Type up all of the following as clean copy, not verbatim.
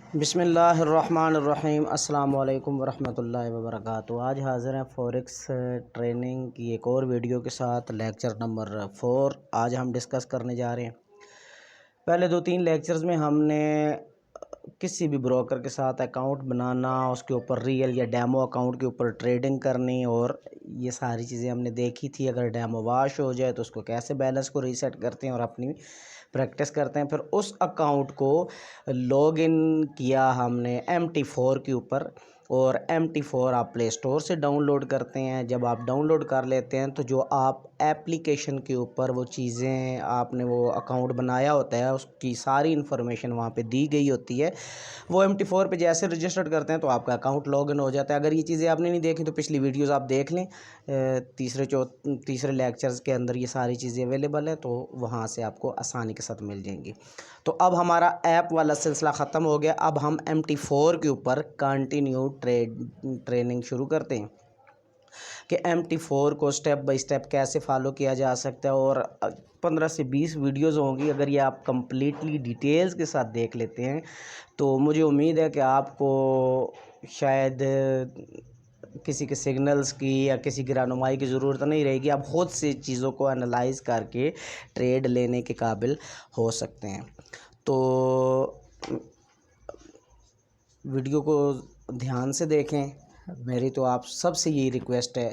बिस्मिल्लाहिर्रहमानिर्रहीम अस्सलाम वालेकुम वरहमतुल्लाहि वबरकातुहू। आज हाज़िर हैं फॉरेक्स ट्रेनिंग की एक और वीडियो के साथ, लेक्चर नंबर 4 आज हम डिस्कस करने जा रहे हैं। पहले 2-3 लेक्चर्स में हमने किसी भी ब्रोकर के साथ अकाउंट बनाना, उसके ऊपर रियल या डेमो अकाउंट के ऊपर ट्रेडिंग करनी और ये सारी चीज़ें हमने देखी थी। अगर डेमो वाश हो जाए तो उसको कैसे बैलेंस को रीसेट करते हैं और अपनी प्रैक्टिस करते हैं। फिर उस अकाउंट को लॉगिन किया हमने MT4 के ऊपर, और MT4 आप प्ले स्टोर से डाउनलोड करते हैं। जब आप डाउनलोड कर लेते हैं तो जो आप एप्लीकेशन के ऊपर वो चीज़ें आपने वो अकाउंट बनाया होता है उसकी सारी इन्फॉर्मेशन वहाँ पे दी गई होती है। वो MT4 पे जैसे रजिस्टर्ड करते हैं तो आपका अकाउंट लॉगिन हो जाता है। अगर ये चीज़ें आपने नहीं देखी तो पिछली वीडियोज़ आप देख लें, तीसरे लेक्चर्स के अंदर ये सारी चीज़ें अवेलेबल है, तो वहाँ से आपको आसानी के साथ मिल जाएंगी। तो अब हमारा ऐप वाला सिलसिला ख़त्म हो गया। अब हम MT4 के ऊपर कंटिन्यू ट्रेनिंग शुरू करते हैं कि MT4 को स्टेप बाय स्टेप कैसे फॉलो किया जा सकता है। और 15 से 20 वीडियोज़ होंगी। अगर ये आप कम्प्लीटली डिटेल्स के साथ देख लेते हैं तो मुझे उम्मीद है कि आपको शायद किसी के सिग्नल्स की या किसी की रहनुमाई की ज़रूरत नहीं रहेगी। आप खुद से चीज़ों को एनालाइज करके ट्रेड लेने के काबिल हो सकते हैं। तो वीडियो को ध्यान से देखें। मेरी तो आप सबसे यही रिक्वेस्ट है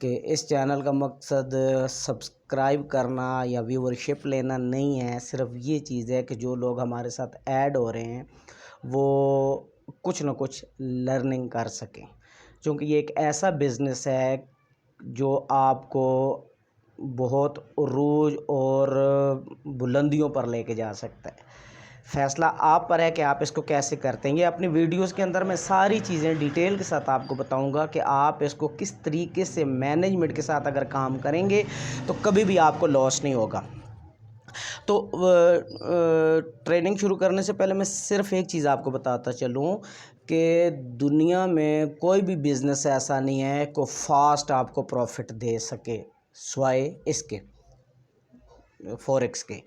कि इस चैनल का मकसद सब्सक्राइब करना या व्यूवरशिप लेना नहीं है। सिर्फ ये चीज़ है कि जो लोग हमारे साथ ऐड हो रहे हैं वो कुछ ना कुछ लर्निंग कर सकें, क्योंकि ये एक ऐसा बिज़नेस है जो आपको बहुत उरूज और बुलंदियों पर लेके जा सकता है। फ़ैसला आप पर है कि आप इसको कैसे करते हैं। ये अपनी वीडियोस के अंदर मैं सारी चीज़ें डिटेल के साथ आपको बताऊंगा कि आप इसको किस तरीके से मैनेजमेंट के साथ अगर काम करेंगे तो कभी भी आपको लॉस नहीं होगा। तो ट्रेनिंग शुरू करने से पहले मैं सिर्फ एक चीज़ आपको बताता चलूँ कि दुनिया में कोई भी बिज़नेस ऐसा नहीं है को फास्ट आपको प्रॉफिट दे सके स्वाए इसके फॉरेक्स के।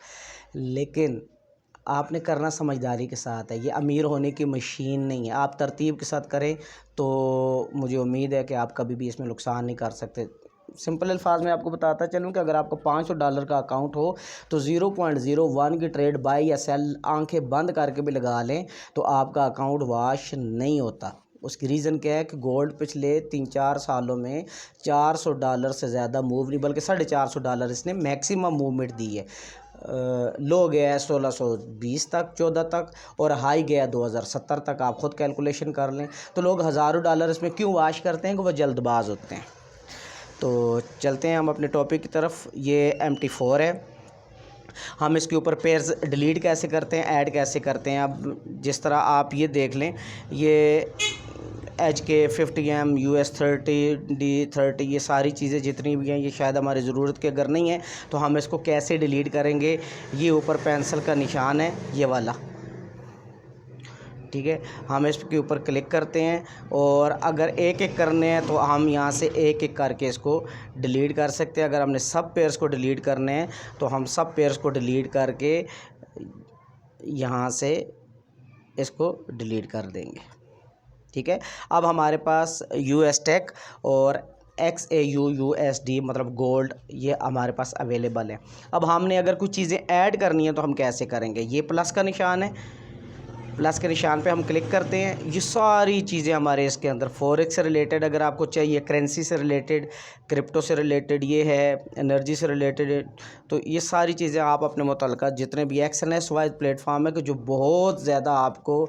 लेकिन आपने करना समझदारी के साथ है। ये अमीर होने की मशीन नहीं है। आप तरतीब के साथ करें तो मुझे उम्मीद है कि आप कभी भी इसमें नुकसान नहीं कर सकते। सिंपल अल्फाज में आपको बताता चलूँ कि अगर आपको $500 का अकाउंट हो तो 0.01 की ट्रेड बाई या सेल आंखें बंद करके भी लगा लें तो आपका अकाउंट वाश नहीं होता। उसकी रीज़न क्या है कि गोल्ड पिछले 3-4 सालों में $400 से ज़्यादा मूव नहीं, बल्कि $450 इसने मैक्सिमम मूवमेंट दी है। लो गया है 1620 तक, 14 तक, और हाई गया 2070 तक। आप ख़ुद कैलकुलेशन कर लें। तो लोग हज़ारों डॉलर इसमें क्यों वाश करते हैं कि वह जल्दबाज होते हैं। तो चलते हैं हम अपने टॉपिक की तरफ। ये MT4 है। हम इसके ऊपर पेयर्स डिलीट कैसे करते हैं, ऐड कैसे करते हैं। अब जिस तरह आप ये देख लें, ये HK 50M US 30 D30 ये सारी चीज़ें जितनी भी हैं ये शायद हमारी ज़रूरत की अगर नहीं है तो हम इसको कैसे डिलीट करेंगे। ये ऊपर पेंसिल का निशान है ये वाला, ठीक है। हम इसके ऊपर क्लिक करते हैं और अगर एक एक करने हैं तो हम यहाँ से एक एक करके इसको डिलीट कर सकते हैं। अगर हमने सब पेयर्स को डिलीट करने हैं तो हम सब पेयर्स को डिलीट करके यहाँ से इसको डिलीट कर देंगे, ठीक है। अब हमारे पास US टेक और XAU USD मतलब गोल्ड ये हमारे पास अवेलेबल है। अब हमने अगर कुछ चीज़ें ऐड करनी है तो हम कैसे करेंगे। ये प्लस का निशान है, प्लस के निशान पे हम क्लिक करते हैं। ये सारी चीज़ें हमारे इसके अंदर फॉरेक्स से रिलेटेड अगर आपको चाहिए, करेंसी से रिलेटेड, क्रिप्टो से रिलेटेड, ये है एनर्जी से रिलेटेड, तो ये सारी चीज़ें आप अपने मुतल्लिका जितने भी XNS वाइज प्लेटफॉर्म है कि जो बहुत ज़्यादा आपको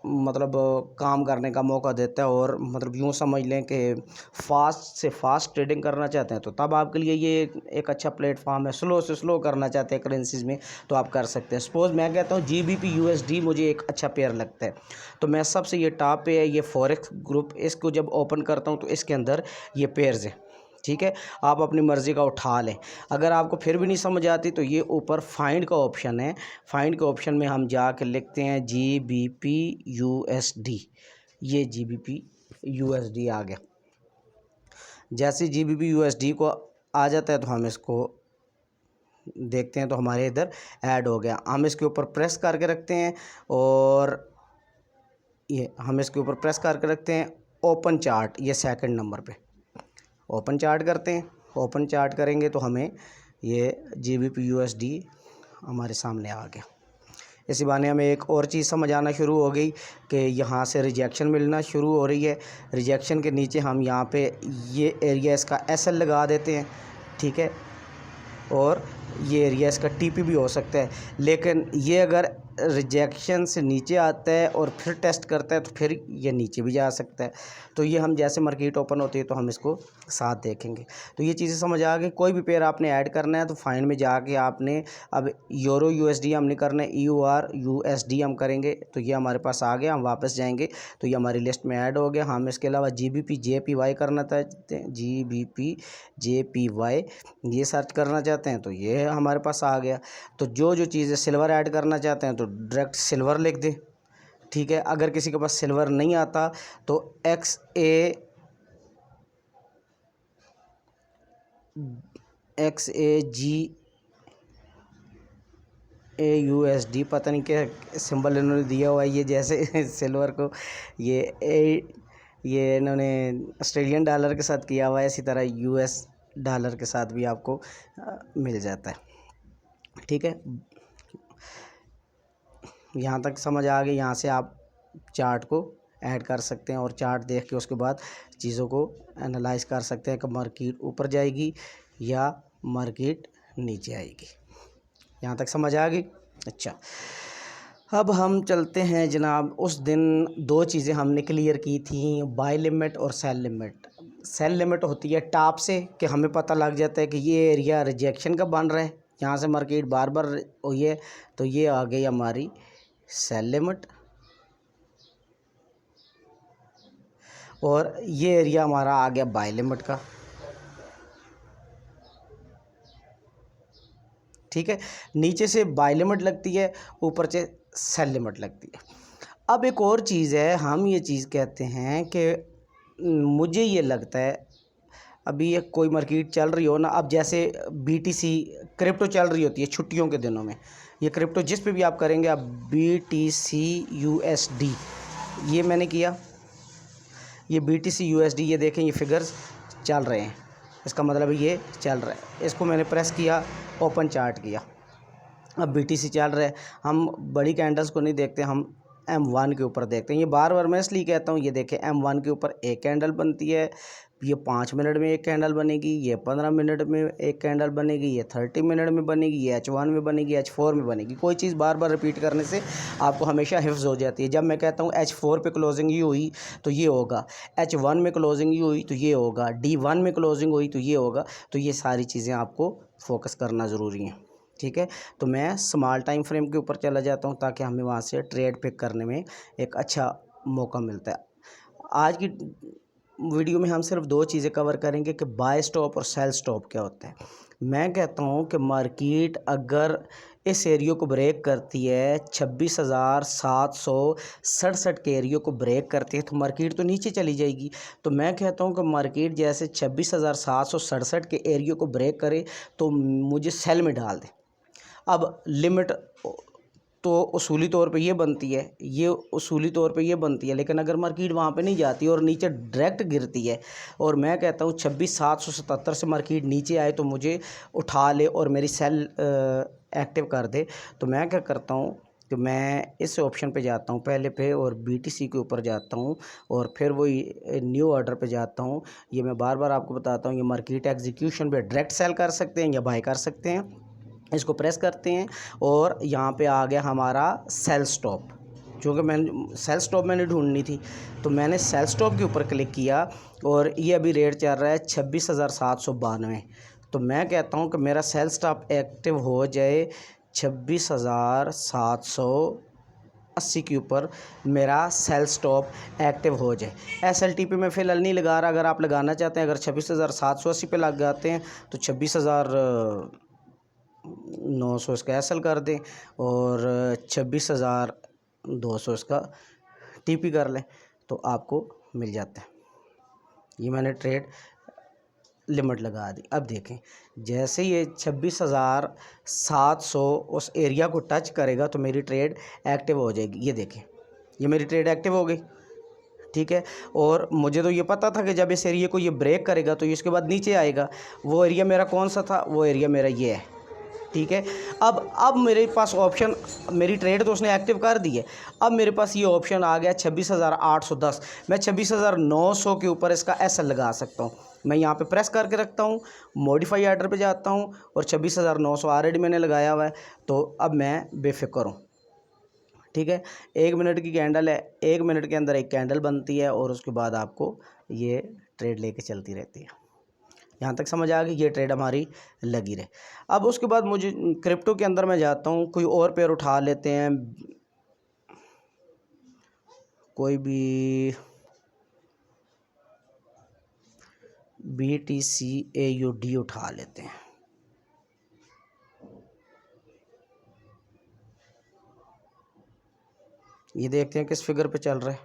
मतलब काम करने का मौका देता है, और मतलब यूँ समझ लें कि फास्ट से फास्ट ट्रेडिंग करना चाहते हैं तो तब आपके लिए ये एक अच्छा प्लेटफॉर्म है। स्लो से स्लो करना चाहते हैं करेंसीज़ में तो आप कर सकते हैं। सपोज़ मैं कहता हूँ GBP USD मुझे एक अच्छा पेयर लगता है तो मैं सबसे ये टॉप पे है ये फॉरेक्स ग्रुप, इसको जब ओपन करता हूँ तो इसके अंदर ये पेयर्स है, ठीक है। आप अपनी मर्ज़ी का उठा लें। अगर आपको फिर भी नहीं समझ आती तो ये ऊपर फाइंड का ऑप्शन है। फाइंड के ऑप्शन में हम जाकर लिखते हैं GBP USD। ये GBP USD आ गया। जैसे GBP USD को आ जाता है तो हम इसको देखते हैं तो हमारे इधर ऐड हो गया। हम इसके ऊपर प्रेस करके रखते हैं और ये हम इसके ऊपर प्रेस करके रखते हैं ओपन चार्ट, ये सेकंड नंबर पे ओपन चार्ट करते हैं। ओपन चार्ट करेंगे तो हमें ये GBP USD हमारे सामने आ गया। इसी बहाने हमें एक और चीज़ समझ आना शुरू हो गई कि यहाँ से रिजेक्शन मिलना शुरू हो रही है। रिजेक्शन के नीचे हम यहाँ पे ये एरिया इसका SL लगा देते हैं, ठीक है, और ये एरिया इसका TP भी हो सकता है। लेकिन ये अगर रिजेक्शन से नीचे आता है और फिर टेस्ट करता है तो फिर ये नीचे भी जा सकता है। तो ये हम जैसे मार्केट ओपन होती है तो हम इसको साथ देखेंगे। तो ये चीज़ें समझ आ गई। कोई भी पेयर आपने ऐड करना है तो फाइंड में जाके आपने अब यूरो USD हम नहीं करना है, EUR USD हम करेंगे। तो ये हमारे पास आ गया, हम वापस जाएंगे तो ये हमारी लिस्ट में ऐड हो गया। हम इसके अलावा GBP JPY करना चाहते हैं, GBP JPY ये सर्च करना चाहते हैं तो ये हमारे पास आ गया। तो जो जो चीज़ें सिल्वर ऐड करना चाहते हैं तो डायरेक्ट सिल्वर लिख दें, ठीक है। अगर किसी के पास सिल्वर नहीं आता तो XAGAUSD पता नहीं क्या सिंबल इन्होंने दिया हुआ है, ये जैसे सिल्वर को ये इन्होंने ऑस्ट्रेलियन डॉलर के साथ किया हुआ है, इसी तरह US डॉलर के साथ भी आपको मिल जाता है, ठीक है। यहाँ तक समझ आ गई। यहाँ से आप चार्ट को ऐड कर सकते हैं और चार्ट देख के उसके बाद चीज़ों को एनालाइज कर सकते हैं कि मार्केट ऊपर जाएगी या मार्केट नीचे आएगी। यहाँ तक समझ आ गई। अच्छा, अब हम चलते हैं जनाब। उस दिन दो चीज़ें हमने क्लियर की थी, बाय लिमिट और सेल लिमिट। सेल लिमिट होती है टॉप से कि हमें पता लग जाता है कि ये एरिया रिजेक्शन का बन रहा है, यहाँ से मार्केट बार बार हुई है, तो ये आ गई हमारी सेल लिमिट। और ये एरिया हमारा आ गया बाय लिमिट का, ठीक है। नीचे से बाय लिमिट लगती है, ऊपर से सेल लिमिट लगती है। अब एक और चीज़ है, हम ये चीज़ कहते हैं कि मुझे ये लगता है अभी ये कोई मार्केट चल रही हो ना, अब जैसे BTC क्रिप्टो चल रही होती है छुट्टियों के दिनों में, ये क्रिप्टो जिस पे भी आप करेंगे, अब BTC USD ये मैंने किया, ये BTC USD ये देखें, ये फिगर्स चल रहे हैं, इसका मतलब ये चल रहा है। इसको मैंने प्रेस किया, ओपन चार्ट किया, अब BTC चल रहा है। हम बड़ी कैंडल्स को नहीं देखते, हम M1 के ऊपर देखते हैं। ये बार बार मैं इसलिए कहता हूँ, ये देखें M1 के ऊपर एक कैंडल बनती है, ये 5 मिनट में एक कैंडल बनेगी, ये 15 मिनट में एक कैंडल बनेगी, ये 30 मिनट में बनेगी, ये H1 में बनेगी, H4 में बनेगी। कोई चीज़ बार बार रिपीट करने से आपको हमेशा हिफ्ज़ हो जाती है। जब मैं कहता हूँ H4 पे क्लोजिंग ही हुई तो ये होगा, H1 में क्लोजिंग ही हुई तो ये होगा, D1 में क्लोजिंग हुई तो ये होगा। तो ये सारी चीज़ें आपको फोकस करना ज़रूरी है, ठीक है। तो मैं स्मॉल टाइम फ्रेम के ऊपर चला जाता हूँ ताकि हमें वहाँ से ट्रेड पिक करने में एक अच्छा मौका मिलता है। आज की वीडियो में हम सिर्फ दो चीज़ें कवर करेंगे कि बाय स्टॉप और सेल स्टॉप क्या होता है। मैं कहता हूँ कि मार्केट अगर इस एरियो को ब्रेक करती है, 26,767 के एरियो को ब्रेक करती है, तो मार्केट तो नीचे चली जाएगी। तो मैं कहता हूँ कि मार्केट जैसे 26,767 के एरियो को ब्रेक करे तो मुझे सेल में डाल दे। अब लिमिट तो उसूली तौर पे ये बनती है, ये उसूली तौर पे ये बनती है, लेकिन अगर मार्केट वहाँ पे नहीं जाती और नीचे डायरेक्ट गिरती है, और मैं कहता हूँ 26,777 से मार्केट नीचे आए तो मुझे उठा ले और मेरी सेल एक्टिव कर दे, तो मैं क्या करता हूँ कि मैं इस ऑप्शन पे जाता हूँ पहले पे, और BTC के ऊपर जाता हूँ और फिर वही न्यू ऑर्डर पे जाता हूँ। ये मैं बार बार आपको बताता हूँ, ये मार्केट एग्जीक्यूशन पे डायरेक्ट सेल कर सकते हैं या बाय कर सकते हैं। इसको प्रेस करते हैं और यहाँ पे आ गया हमारा सेल स्टॉप, जो कि मैंने सेल स्टॉप मैंने ढूंढनी थी, तो मैंने सेल स्टॉप के ऊपर क्लिक किया और ये अभी रेट चल रहा है 26,792। तो मैं कहता हूँ कि मेरा सेल स्टॉप एक्टिव हो जाए 26,780 के ऊपर, मेरा सेल स्टॉप एक्टिव हो जाए। SLTP में फ़िलहाल नहीं लगा रहा, अगर आप लगाना चाहते हैं, अगर 26,780 पे लगाते हैं तो 26,900 इसका SL कर दें और 26,200 इसका TP कर लें तो आपको मिल जाता है। ये मैंने ट्रेड लिमिट लगा दी। अब देखें, जैसे ये 26,700 उस एरिया को टच करेगा तो मेरी ट्रेड एक्टिव हो जाएगी। ये देखें, ये मेरी ट्रेड एक्टिव हो गई, ठीक है। और मुझे तो ये पता था कि जब इस एरिया को ये ब्रेक करेगा तो इसके बाद नीचे आएगा। वो एरिया मेरा कौन सा था? वो एरिया मेरा ये है, ठीक है। अब मेरे पास ऑप्शन, मेरी ट्रेड तो उसने एक्टिव कर दी है, अब मेरे पास ये ऑप्शन आ गया 26,810। मैं 26,900 के ऊपर इसका एसएल लगा सकता हूँ। मैं यहाँ पे प्रेस करके रखता हूँ, मॉडिफाई आर्डर पे जाता हूँ और 26,900 ऑलरेडी मैंने लगाया हुआ है। तो अब मैं बेफिक्र हूँ, ठीक है। 1 मिनट की कैंडल है, 1 मिनट के अंदर एक कैंडल बनती है और उसके बाद आपको ये ट्रेड लेके चलती रहती है। यहाँ तक समझ आ गई? ये ट्रेड हमारी लगी रहे। अब उसके बाद मुझे क्रिप्टो के अंदर मैं जाता हूँ, कोई और पेयर उठा लेते हैं, कोई भी BTCAUD उठा लेते हैं। ये देखते हैं किस फिगर पे चल रहा है।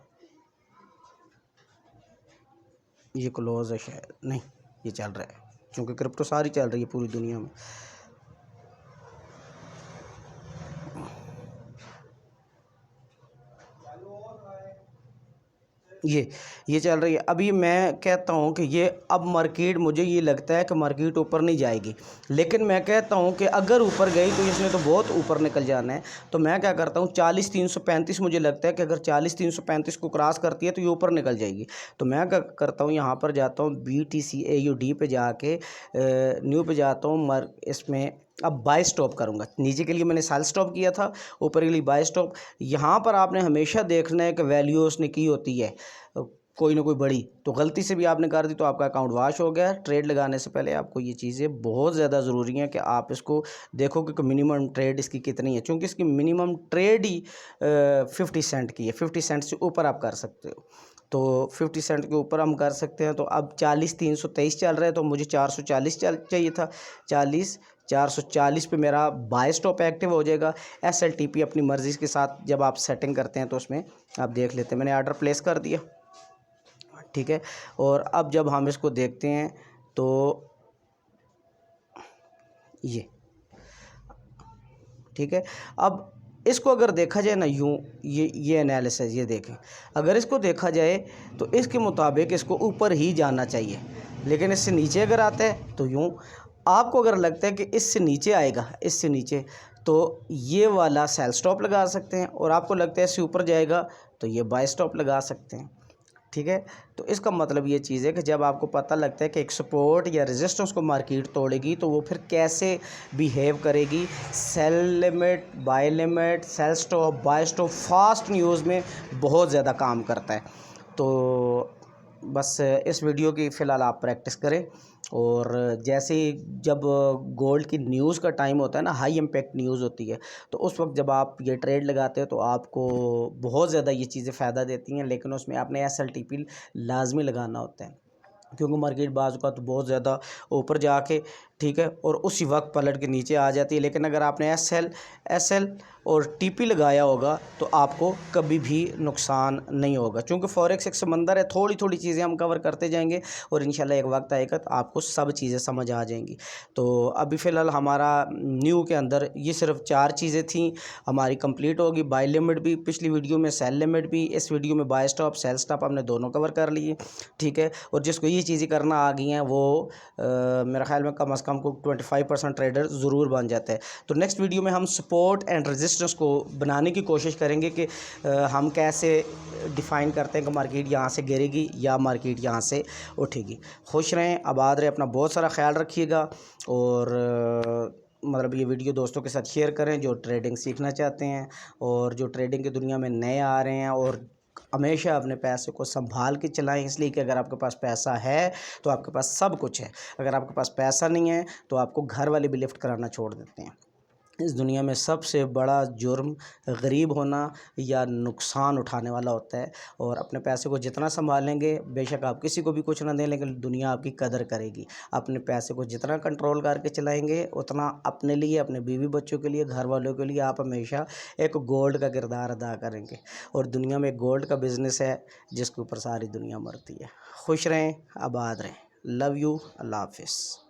ये क्लोज है शायद, नहीं ये चल रहा है, क्योंकि क्रिप्टो सारी चल रही है पूरी दुनिया में। ये चल रही है। अभी मैं कहता हूँ कि ये अब मार्केट, मुझे ये लगता है कि मार्केट ऊपर नहीं जाएगी, लेकिन मैं कहता हूँ कि अगर ऊपर गई तो इसने तो बहुत ऊपर निकल जाना है। तो मैं क्या करता हूँ, 40,335 मुझे लगता है कि अगर 40,335 को क्रॉस करती है तो ये ऊपर निकल जाएगी। तो मैं क्या करता हूँ, यहाँ पर जाता हूँ BTCAUD पे जाके न्यू पे जाता हूँ, इसमें अब बाय स्टॉप करूँगा। नीचे के लिए मैंने सेल स्टॉप किया था, ऊपर के लिए बाय स्टॉप। यहाँ पर आपने हमेशा देखना है कि वैल्यू उसने की होती है कोई ना कोई बड़ी, तो गलती से भी आपने कर दी तो आपका अकाउंट वॉश हो गया। ट्रेड लगाने से पहले आपको ये चीज़ें बहुत ज़्यादा ज़रूरी हैं कि आप इसको देखो कि मिनिमम ट्रेड इसकी कितनी है, क्योंकि इसकी मिनिमम ट्रेड ही 50 सेंट की है। 50 सेंट से ऊपर आप कर सकते हो, तो 50 सेंट के ऊपर हम कर सकते हैं। तो अब 40,323 चल रहा है, तो मुझे 440 चाहिए था। 440 पे मेरा बाय स्टॉप एक्टिव हो जाएगा। SLTP अपनी मर्ज़ी के साथ जब आप सेटिंग करते हैं तो उसमें आप देख लेते हैं। मैंने ऑर्डर प्लेस कर दिया, ठीक है। और अब जब हम इसको देखते हैं तो ये, ठीक है। अब इसको अगर देखा जाए ना यूँ, ये एनालिसिस, ये देखें, अगर इसको देखा जाए तो इसके मुताबिक इसको ऊपर ही जाना चाहिए, लेकिन इससे नीचे अगर आता है तो यूँ। आपको अगर लगता है कि इससे नीचे आएगा, इससे नीचे, तो ये वाला सेल स्टॉप लगा सकते हैं, और आपको लगता है इससे ऊपर जाएगा तो ये बाय स्टॉप लगा सकते हैं, ठीक है। तो इसका मतलब ये चीज़ है कि जब आपको पता लगता है कि एक सपोर्ट या रेजिस्टेंस को मार्केट तोड़ेगी तो वो फिर कैसे बिहेव करेगी। Sell limit, buy limit, sell stop, buy stop fast news में बहुत ज़्यादा काम करता है। तो बस इस वीडियो की फ़िलहाल आप प्रैक्टिस करें, और जैसे ही जब गोल्ड की न्यूज़ का टाइम होता है ना, हाई इम्पैक्ट न्यूज़ होती है, तो उस वक्त जब आप ये ट्रेड लगाते हो तो आपको बहुत ज़्यादा ये चीज़ें फ़ायदा देती हैं, लेकिन उसमें आपने SLTP लाजमी लगाना होता है, क्योंकि मार्केट बाज़ का तो बहुत ज़्यादा ऊपर जाके, ठीक है, और उसी वक्त पलट के नीचे आ जाती है। लेकिन अगर आपने SL और TP लगाया होगा तो आपको कभी भी नुकसान नहीं होगा, क्योंकि फॉरेक्स एक समंदर है। थोड़ी थोड़ी चीज़ें हम कवर करते जाएंगे और इंशाल्लाह एक वक्त आएगा तो आपको सब चीज़ें समझ आ जाएंगी। तो अभी फ़िलहाल हमारा न्यू के अंदर ये सिर्फ 4 चीज़ें थी, हमारी कंप्लीट होगी। बाय लिमिट भी पिछली वीडियो में, सेल लिमिट भी, इस वीडियो में बाय स्टॉप, सेल स्टॉप हमने दोनों कवर कर लिए, ठीक है। और जिसको ये चीज़ें करना आ गई हैं वो मेरा ख्याल में कम अज़ कम को 25% ट्रेडर ज़रूर बन जाता है। तो नेक्स्ट वीडियो में हम सपोर्ट एंड रेजिस्टेंस को बनाने की कोशिश करेंगे कि हम कैसे डिफ़ाइन करते हैं कि मार्केट यहाँ से गिरेगी या मार्केट यहाँ से उठेगी। खुश रहें, आबाद रहें, अपना बहुत सारा ख्याल रखिएगा, और मतलब ये वीडियो दोस्तों के साथ शेयर करें जो ट्रेडिंग सीखना चाहते हैं और जो ट्रेडिंग की दुनिया में नए आ रहे हैं। और हमेशा अपने पैसे को संभाल के चलाएं, इसलिए कि अगर आपके पास पैसा है तो आपके पास सब कुछ है। अगर आपके पास पैसा नहीं है तो आपको घर वाले भी लिफ्ट कराना छोड़ देते हैं। इस दुनिया में सबसे बड़ा जुर्म गरीब होना या नुकसान उठाने वाला होता है। और अपने पैसे को जितना संभालेंगे, बेशक आप किसी को भी कुछ ना दें, लेकिन दुनिया आपकी कदर करेगी। अपने पैसे को जितना कंट्रोल करके चलाएंगे, उतना अपने लिए, अपने बीवी बच्चों के लिए, घर वालों के लिए आप हमेशा एक गोल्ड का किरदार अदा करेंगे। और दुनिया में गोल्ड का बिज़नेस है जिसके ऊपर सारी दुनिया मरती है। खुश रहें, आबाद रहें। Love you. अल्लाह हाफिज़।